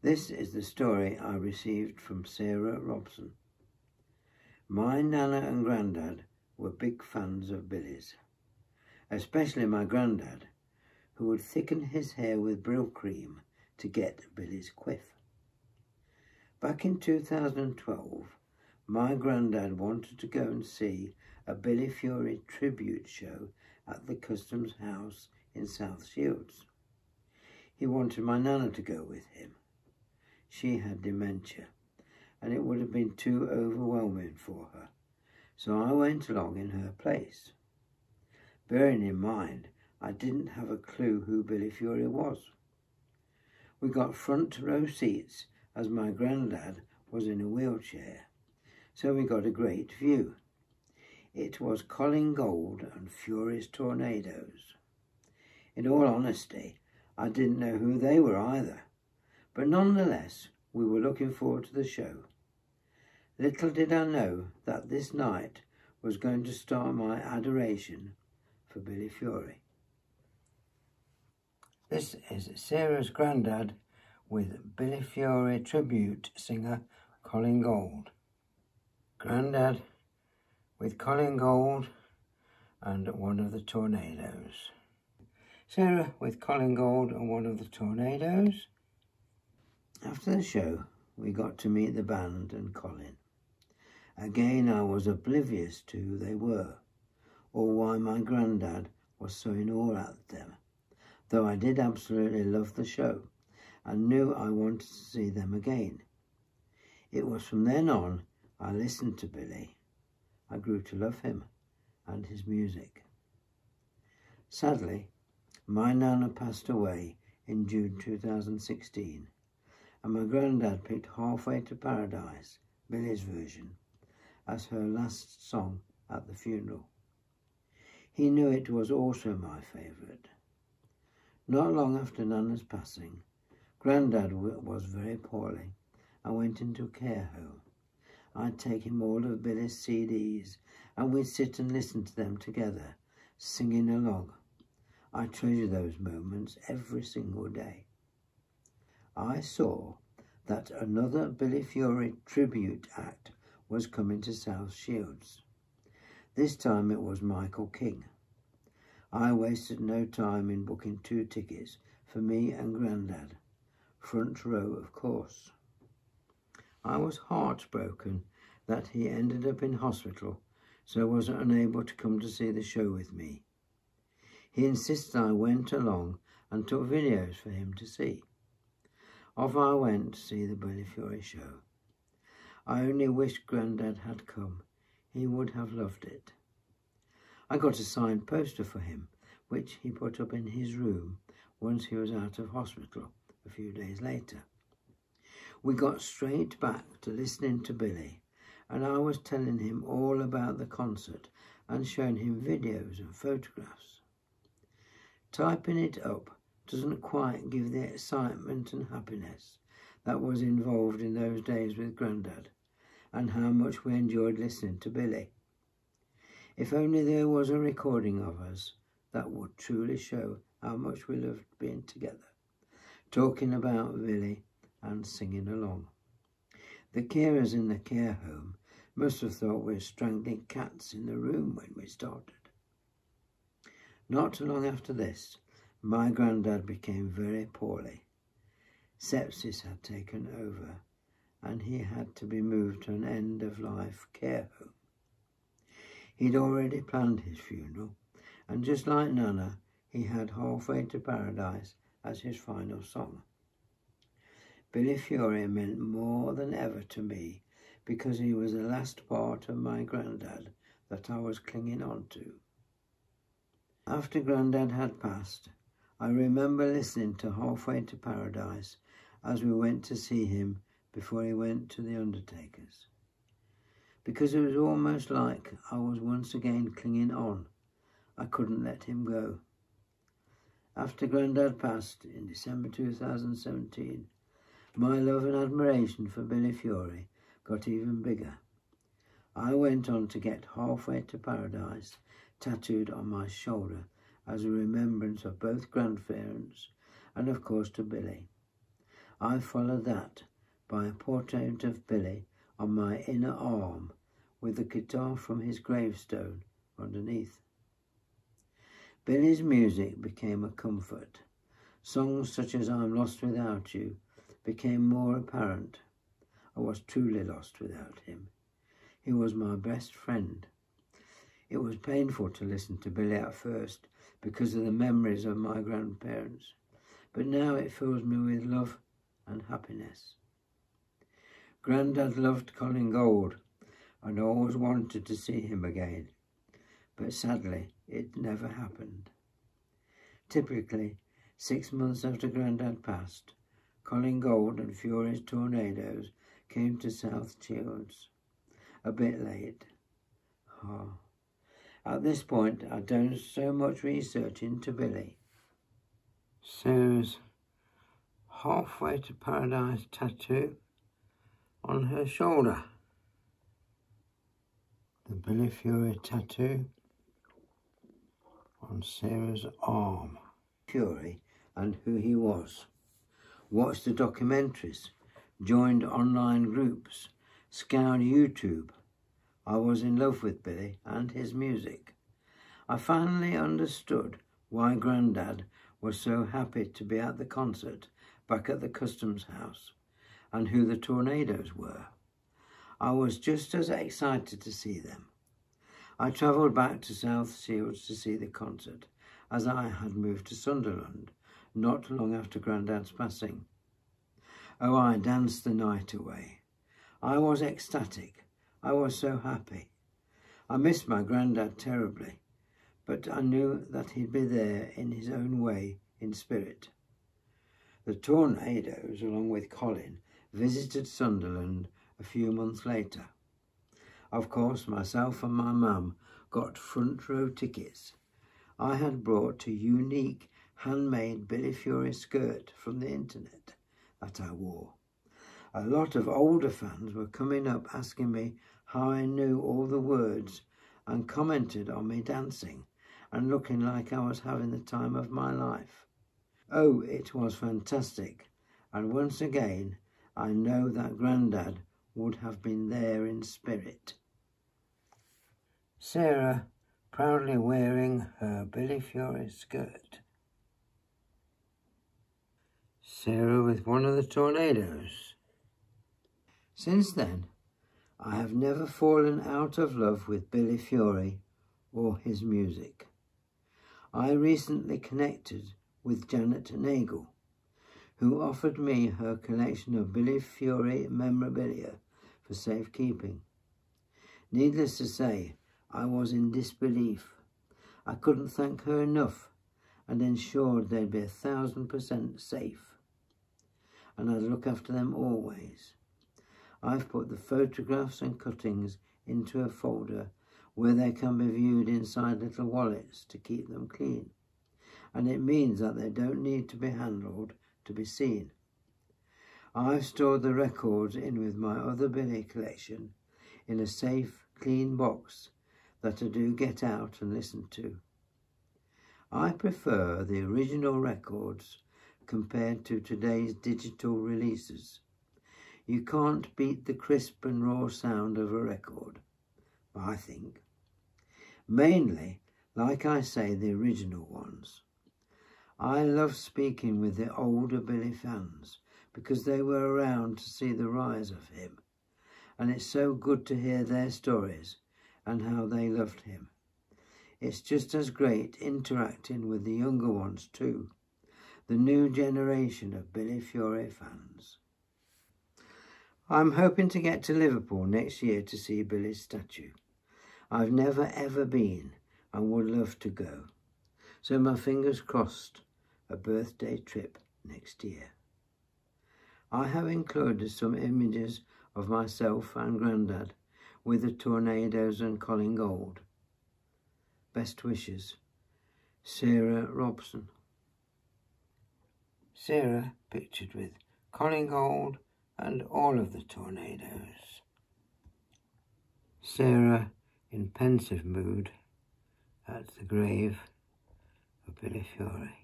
This is the story I received from Sarah Robson. My Nana and Grandad were big fans of Billy's, especially my Grandad, who would thicken his hair with Brill cream to get Billy's quiff. Back in 2012, my Grandad wanted to go and see a Billy Fury tribute show at the Customs House in South Shields. He wanted my Nana to go with him. She had dementia, and it would have been too overwhelming for her, so I went along in her place. Bearing in mind, I didn't have a clue who Billy Fury was. We got front row seats as my Grandad was in a wheelchair, so we got a great view. It was Colin Gold and Fury's Tornadoes. In all honesty, I didn't know who they were either, but nonetheless, we were looking forward to the show. Little did I know that this night was going to start my adoration for Billy Fury. This is Sarah's Grandad with Billy Fury tribute singer Colin Gold. Grandad with Colin Gold and One of the Tornadoes. Sarah with Colin Gold and One of the Tornadoes. After the show, we got to meet the band and Colin. Again, I was oblivious to who they were, or why my Grandad was so in awe at them, though I did absolutely love the show and knew I wanted to see them again. It was from then on I listened to Billy. I grew to love him and his music. Sadly, my Nana passed away in June 2016, and my Grandad picked Halfway to Paradise, Billy's version, as her last song at the funeral. He knew it was also my favourite. Not long after Nana's passing, Grandad was very poorly and went into a care home. I'd take him all of Billy's CDs and we'd sit and listen to them together, singing along. I treasure those moments every single day. I saw that another Billy Fury tribute act was coming to South Shields. This time it was Michael King. I wasted no time in booking 2 tickets for me and Grandad, front row of course. I was heartbroken that he ended up in hospital, so was unable to come to see the show with me. He insisted I went along and took videos for him to see. Off I went to see the Billy Fury show. I only wish Grandad had come. He would have loved it. I got a signed poster for him, which he put up in his room once he was out of hospital a few days later. We got straight back to listening to Billy, and I was telling him all about the concert and showing him videos and photographs. Typing it up doesn't quite give the excitement and happiness that was involved in those days with Grandad, and how much we enjoyed listening to Billy. If only there was a recording of us, that would truly show how much we loved being together, talking about Billy and singing along. The carers in the care home must have thought we were strangling cats in the room when we started. Not long after this, my Grandad became very poorly. Sepsis had taken over, and he had to be moved to an end-of-life care home. He'd already planned his funeral, and just like Nana, he had Halfway to Paradise as his final song. Billy Fury meant more than ever to me because he was the last part of my Grandad that I was clinging on to. After Grandad had passed, I remember listening to Halfway to Paradise as we went to see him before he went to the undertakers, because it was almost like I was once again clinging on. I couldn't let him go. After Grandad passed in December 2017, my love and admiration for Billy Fury got even bigger. I went on to get Halfway to Paradise tattooed on my shoulder as a remembrance of both grandparents and of course to Billy. I followed that by a portrait of Billy on my inner arm with the guitar from his gravestone underneath. Billy's music became a comfort. Songs such as I'm Lost Without You became more apparent. I was truly lost without him. He was my best friend. It was painful to listen to Billy at first because of the memories of my grandparents, but now it fills me with love and happiness. Grandad loved Colin Gold and always wanted to see him again, but sadly it never happened. Typically, 6 months after Grandad passed, Colin Gold and Fury's Tornadoes came to South Shields. A bit late. At this point, I'd done so much research into Billy. Sarah's Halfway to Paradise tattoo on her shoulder. The Billy Fury tattoo on Sarah's arm. Fury and who he was. Watched the documentaries, joined online groups, scoured YouTube. I was in love with Billy and his music. I finally understood why Grandad was so happy to be at the concert back at the Customs House and who the Tornadoes were. I was just as excited to see them. I travelled back to South Shields to see the concert, as I had moved to Sunderland not long after Grandad's passing. Oh, I danced the night away. I was ecstatic. I was so happy. I missed my Grandad terribly, but I knew that he'd be there in his own way, in spirit. The Tornadoes, along with Colin, visited Sunderland a few months later. Of course, myself and my mum got front row tickets. I had brought a unique handmade Billy Fury skirt from the internet that I wore. A lot of older fans were coming up asking me how I knew all the words and commented on me dancing and looking like I was having the time of my life. Oh, it was fantastic, and once again I know that Grandad would have been there in spirit. Sarah proudly wearing her Billy Fury skirt. Sarah with one of the Tornadoes. Since then, I have never fallen out of love with Billy Fury or his music. I recently connected with Janet Nagel, who offered me her collection of Billy Fury memorabilia for safekeeping. Needless to say, I was in disbelief. I couldn't thank her enough and ensured they'd be 1,000% safe. And I'd look after them always. I've put the photographs and cuttings into a folder where they can be viewed inside little wallets to keep them clean. And it means that they don't need to be handled to be seen. I've stored the records in with my other Billy collection in a safe, clean box that I do get out and listen to. I prefer the original records compared to today's digital releases. You can't beat the crisp and raw sound of a record, I think. Mainly, like I say, the original ones. I love speaking with the older Billy fans because they were around to see the rise of him, and it's so good to hear their stories and how they loved him. It's just as great interacting with the younger ones too, the new generation of Billy Fury fans. I'm hoping to get to Liverpool next year to see Billy's statue. I've never ever been and would love to go. So my fingers crossed, a birthday trip next year. I have included some images of myself and Grandad with the Tornadoes and Colin Gold. Best wishes, Sarah Robson. Sarah pictured with Colin Gold and all of the Tornadoes. Sarah in pensive mood at the grave of Billy Fury.